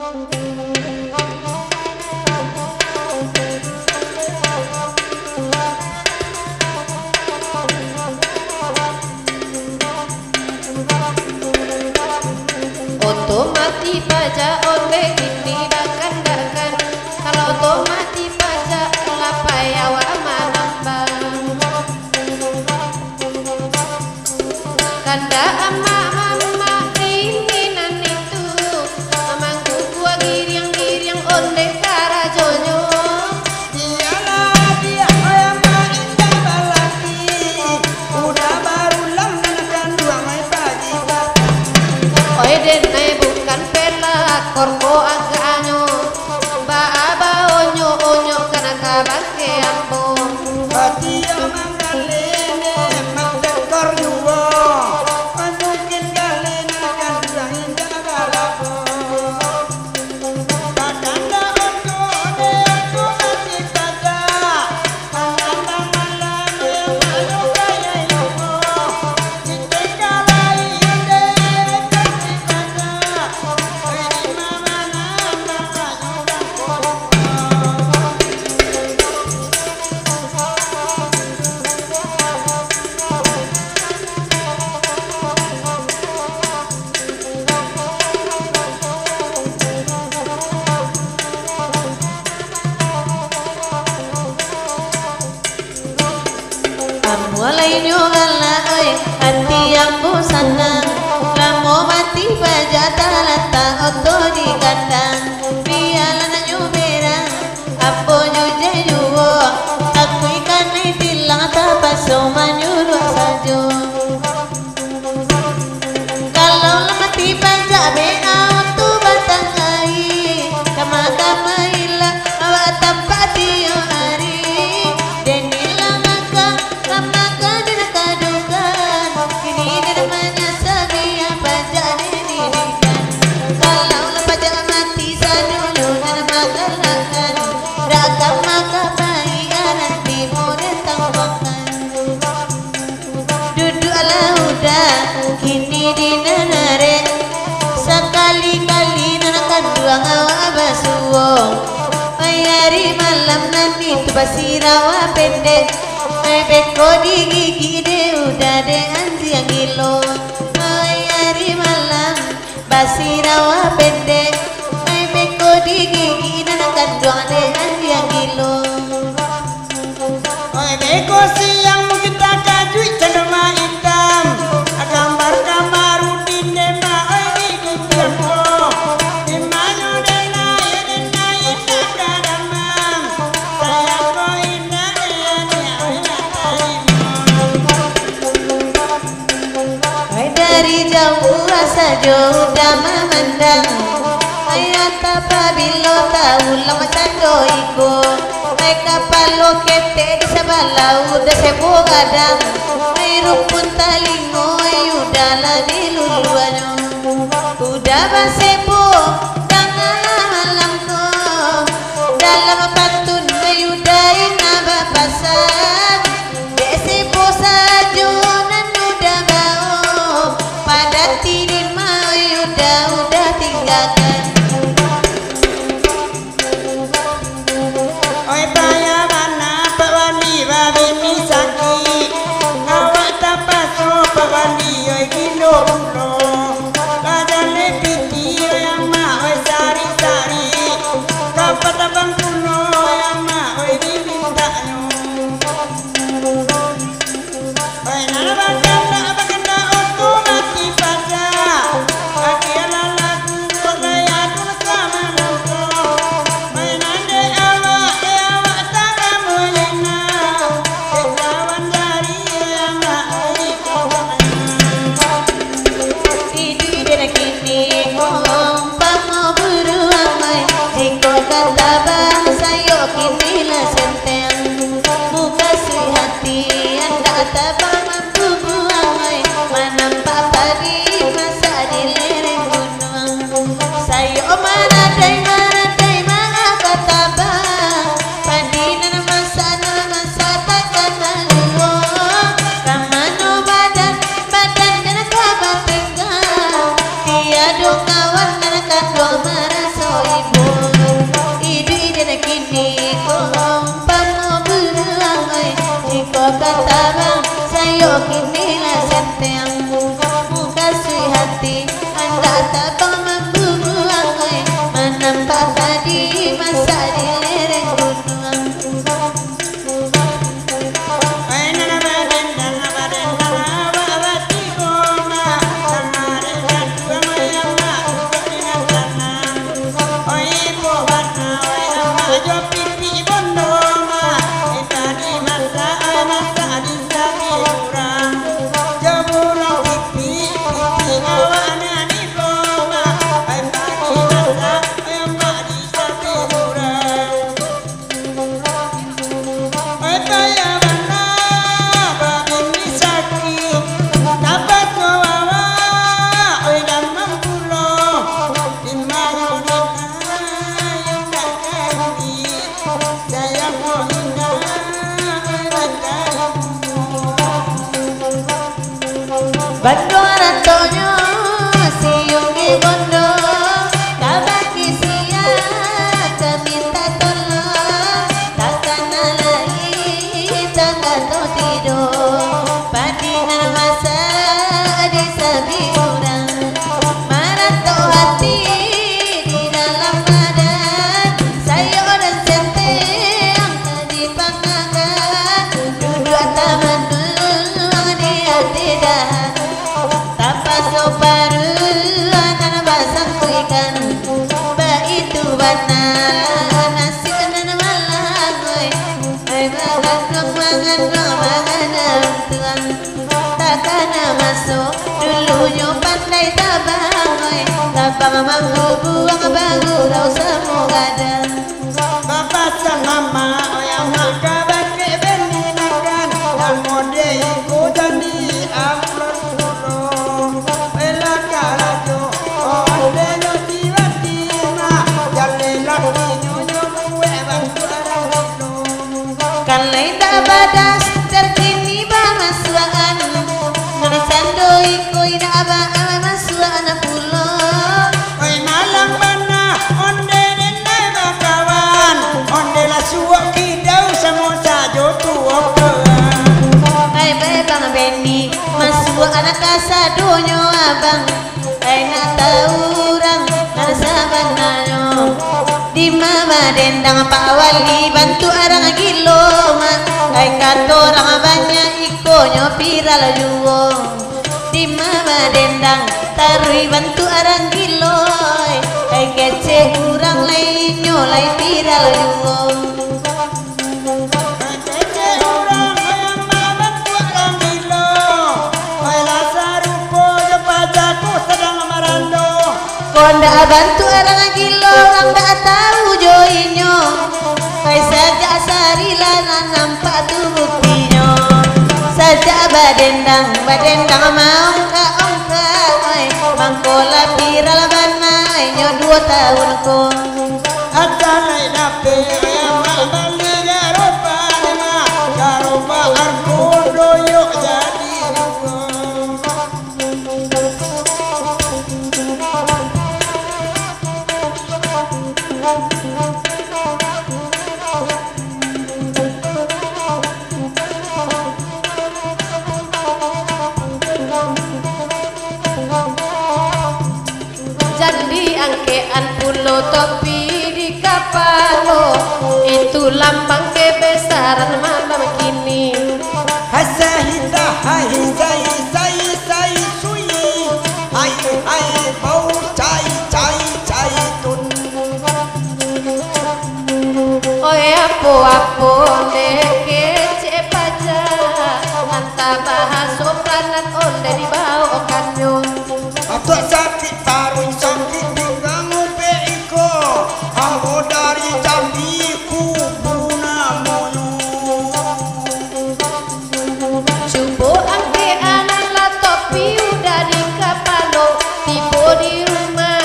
Otomati pajak oleh ini bahkan kalau otomati pajak lapa ya wa manambang kanda ama mama ini nan itu amangku gua giriang oleh karajonyo dialah dia yang indah balaki udah baru dan dua mai pagi oi den bukan pelak korko agaknya ba onyo kana kabake ampun hati yang manggalene mangkor yuwo mungkin kalian akan indah balaku kadanda onyo de aku masih pada kadanda malam yang ayo kaya yuwo kita kalai inde kasih pada ini mama nama mulai nyogala oi hati yang bosanang lamo mati pajata lata oto di kandang biala na nyubera apo nyuje nyuwo aku ikan tilang tapaso manyuru sajo kalau mati pajak be auto batangai kama ila awak tempat dia hari kini dinanare sekali-kali nanakan dua ngawa basuwo hari malam nanti tu basirawa pendek beko di gigi de udah de anji yang gilo hari malam basirawa pendek beko di gigi nanakan dua de anji yang gilo beko siang kita kajuit cenderma hitam gambar kamarudin dema ini dikiampo dimana dena kadamam saya koina dari jauh rasa jauh memandang ayat apabila tahu lama cando iko kapal lo kete di sebelah udah sebo gadang rupun talingo udah lagi luluanyo udah basebo tangan malamku dalam pantun mayudain naba pasan desebo sajo nan udah bau pada tidin mau udah tinggalkan oi tanya mana pawani babi misaki awak tapaso pawani oi kilo kadane piti oi Bando Antonio siungi bondo kabaki sia minta tolong takkan lagi takkan tidur padingan masa di sabi orang marato hati di dalam badan saya orang senteng di pangangan duduk taman di hati dah tanpa soparu anak basang ikan itu banal nasi dan malang oi makan tuan takkan masuk dulunya pandai tabang oi tabang mampu buang bagu rau semua gadang Bapak sama yang kabar ke beninakan dan mode iku jadi upload dulu bela karajo onde no tiba-tiba jalan lagi nyonya buwe bantu arang itu kan lain tak badas terkini bamasuan nulisan doi koi dah abang masuan pulau oi malang bana onde nene bakawan onde la suak kidau semua sajo tuo hai bang Benny masuan anak kasadonyo abang hai nak tahu orang nak saban nanyo di mama dendang Pak Wali bantu arang gilo mak hai kata orang banyak ikonyo viral juo di mama dendang tarui bantu arang gilo hai kece urang lainnya lai viral juo kece urang ayam maban tuarang gilo baila sarupo jo pajaku sedang marando konda bantu arang gilo orang tak tahu joinyo hai saja sarilana nampak tu buktinya saja badendang mau ka ongka ai mangkola viral banai nyo 2 tahun ko atalai dape ayam maban liga ropa lima garoba arko doyo jadi jadi angkean pulau topi di kapalo itu lambang kebesaran malam kini hasahita hai sai sui hai bau cai tun oi apo kece paja anta bahas sopranan onde di bawah okanyo atau sakit tarung sakit pinggang upe iko ambo dari jambi kubuna moyo Jumbo angke anak la topi udah di kapalo tibo di rumah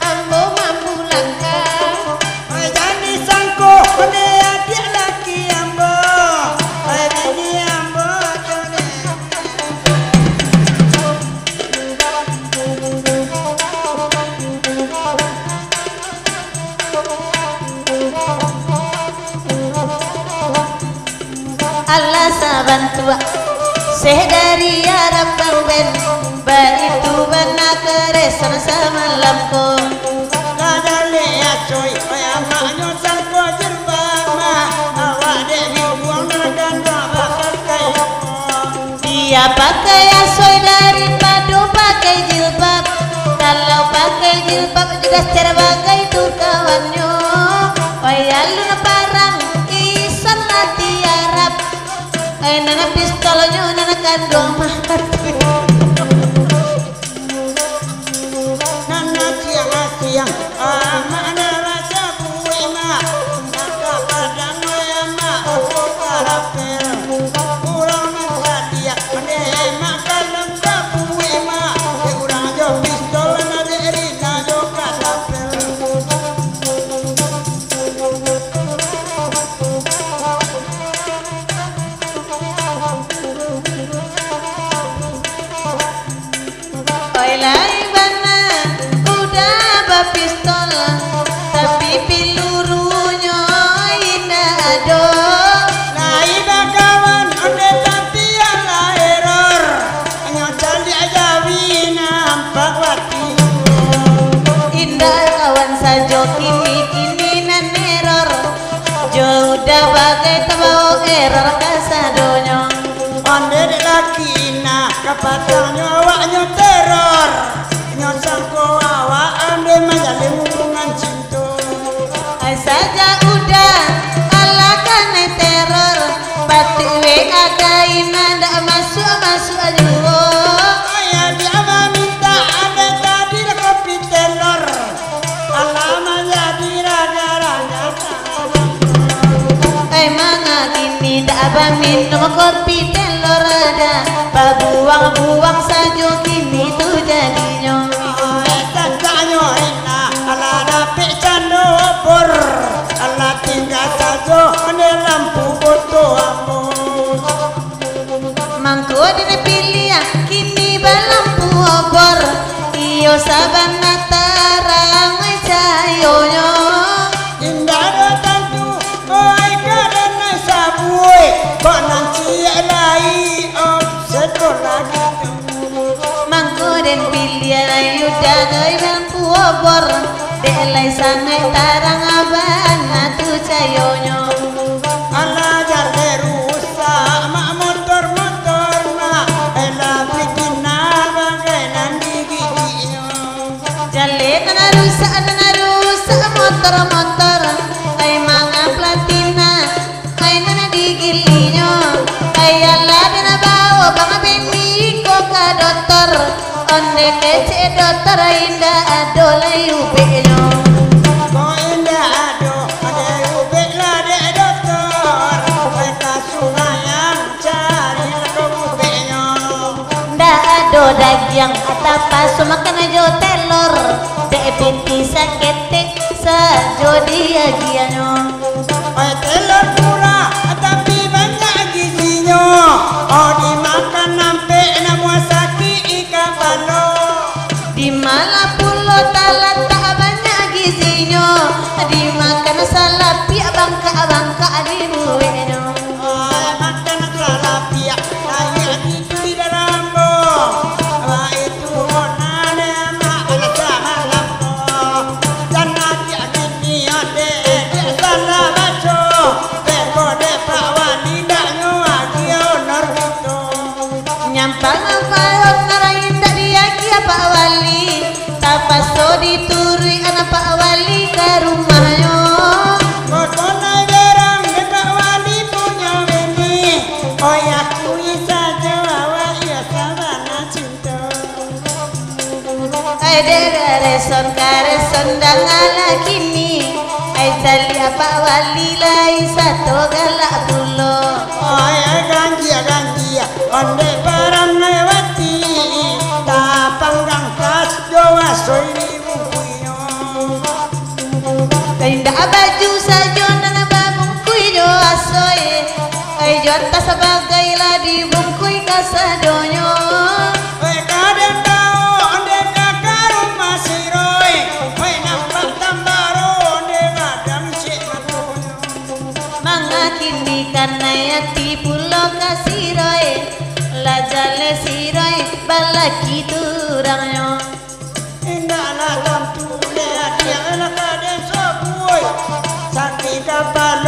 ambo mampu langkah ai jani sangko kone adik laki ambo ai bini ambo kone Allah sabantua seh dari Arab Bang Ben baitu bana keresan samalam ko kadale acoy ama nyo sangko jirbama awade buang dan bakal kai dia pakai asoy daripada pakai jilbab kalau pakai jilbab jelas terbagai tu kawannya wayalu parang isan lati Arab nana pistolnya nana kandung mah nana siang mana rasa buima naka padang ama opo karapel kurang mensadia mene makan lengkap buima kurang jo pistol na deri na jo karapel pistol tapi pelurunya inado. Laida kawan onde tapi ala error hanya cali aja nampak wati. Indah kawan sajo kini nan error jauh dah bagai tabau error kasadonyo. Onde de laki na kapatanya awaknya teror nyosangko awak ande majalin hubungan cinta. Ay saja udah alakan teror pati we againa ndak masuk aja. Ayah dia minta ada tadi kopi telur alama jadi raga-raga. Ay mga kini ndak ba minum kopi telur ada babuang-buang sajo kini tu jadinya. Tanya enak ala dapik cano opor ala tinggal saja ane lampu foto aku. Mangko dina pilih kini balampu obor iyo sabana tarang cayonya. Indah datang tu oi karena sabui kok nanti lai obsedor lagi tu. Mangko den pilih ayu dagai lampu obor delai sanai tarang abana tu cayonya. Ala jale rusak mak motor-motor mak ela bikin bagai nanti giginya. Jale tanah rusak motor-motor ay mga platina ay nana digilinya ay ala dina bawa bang beni ko ka dokter onde kece dokter indah adolay upenyo. Kau indah ado ada ubek lah dek dokter mereka sunayang cari kau ubeknya. Nda ado dagyang atapa sumakan ajo telur dek binti sakete sajo dia gianyo. Oi telur murah tapi banyak gizinya. Oh dimakan sampai nama sakit ikan balo. Di mana pulau talat tak banyak gizinya dimakan salapi bangka di buenyo. Oh makan salah pihak saya di dalam bo. Wah itu monane mak sama lampo. Jangan dia gini ade dia salah baca. Bego de pak wani dak nyuagi honor gitu. Nyampang falon narain dak dia kia Pak Wali tapaso dituri anak Pak Wali ke rumahnya. Kodona derang de pak wani punya bini. Oh ya kui saja awak ya sabana cinta. Ay reson kareson dangala kini ay calia Pak Wali lai satu galak tulo. Oh ya ganji onde barang lewati ta panggang kas jawa soini bungkuinyo. Kainda baju sajo nana babung kui jo asoy ay jota sebagai ladi bungkui kasadonyo. Oi kadang tau onde kakarum masiroi oi nampak tambaro onde madam cik matunyo. Manga kini karena yati pulau kasiroy lajale siroy balaki turangyo. Indah lah tentu lihat dia enak ada sebuah sakit kapal